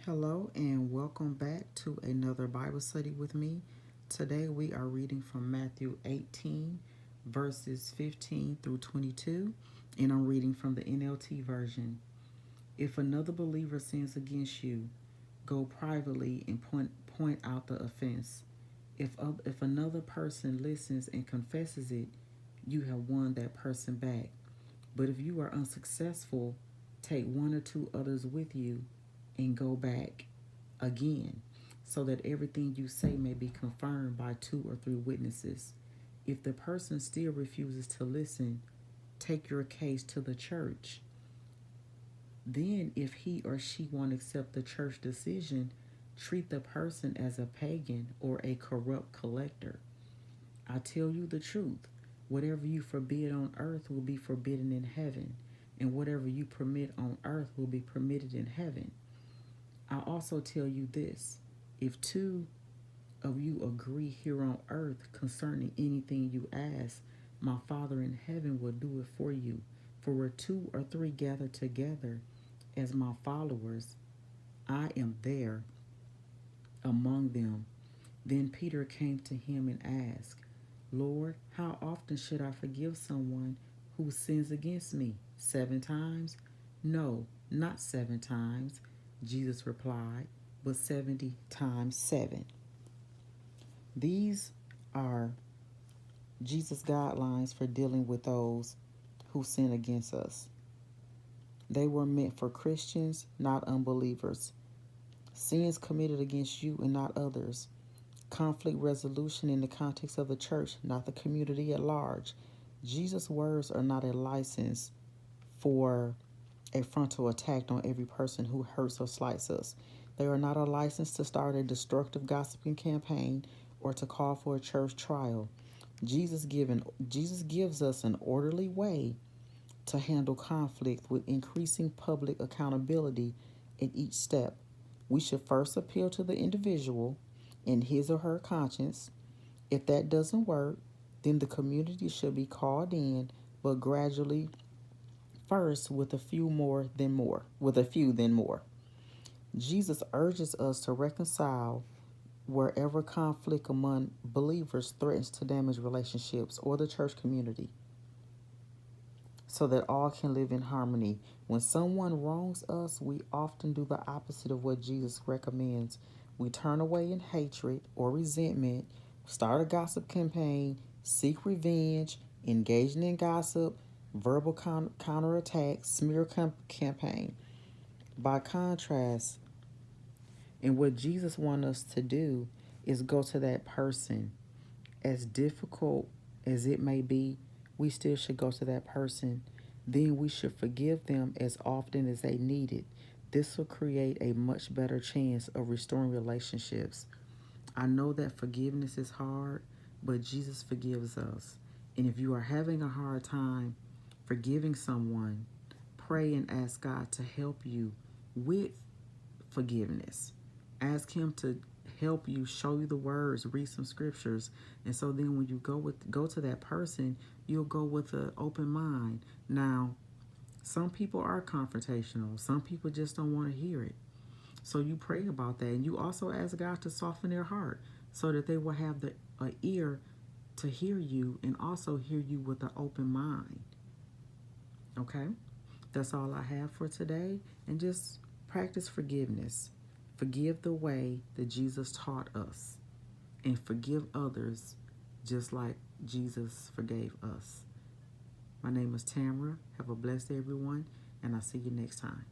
Hello and welcome back to another Bible study with me. Today we are reading from Matthew 18, verses 15 through 22, and I'm reading from the NLT version. If another believer sins against you, go privately and point out the offense. If another person listens and confesses it, you have won that person back. But if you are unsuccessful, take one or two others with you and go back again, so that everything you say may be confirmed by two or three witnesses. If the person still refuses to listen, take your case to the church. Then, if he or she won't accept the church decision, treat the person as a pagan or a corrupt collector. I tell you the truth. Whatever you forbid on earth will be forbidden in heaven, and whatever you permit on earth will be permitted in heaven. I also tell you this: if two of you agree here on earth concerning anything you ask, my Father in heaven will do it for you. For where two or three gather together as my followers, I am there among them. Then Peter came to him and asked, Lord, how often should I forgive someone who sins against me? 7 times? No, not 7 times, Jesus replied, but 70 times 7. These are Jesus' guidelines for dealing with those who sin against us. They were meant for Christians, not unbelievers. Sins committed against you and not others. Conflict resolution in the context of the church, not the community at large. Jesus' words are not a license for a frontal attack on every person who hurts or slights us. They are not a license to start a destructive gossiping campaign or to call for a church trial. Jesus gives us an orderly way to handle conflict with increasing public accountability in each step. We should first appeal to the individual in his or her conscience. If that doesn't work, then the community should be called in, but gradually, first with a few then more. Jesus urges us to reconcile wherever conflict among believers threatens to damage relationships or the church community, so that all can live in harmony. When someone wrongs us, we often do the opposite of what Jesus recommends. We turn away in hatred or resentment, start a gossip campaign, seek revenge, engaging in gossip, verbal counterattack, smear campaign. By contrast, and what Jesus wants us to do is go to that person. As difficult as it may be, we still should go to that person. Then we should forgive them as often as they need it. This will create a much better chance of restoring relationships. I know that forgiveness is hard, but Jesus forgives us. And if you are having a hard time forgiving someone, pray and ask God to help you with forgiveness. Ask him to help you, show you the words, read some scriptures. And so then when you go to that person, you'll go with an open mind. Now, some people are confrontational. Some people just don't want to hear it. So you pray about that. And you also ask God to soften their heart so that they will have the ear to hear you and also hear you with an open mind. Okay? That's all I have for today. And just practice forgiveness. Forgive the way that Jesus taught us. And forgive others just like Jesus forgave us. My name is Tamara. Have a blessed day, everyone. And I'll see you next time.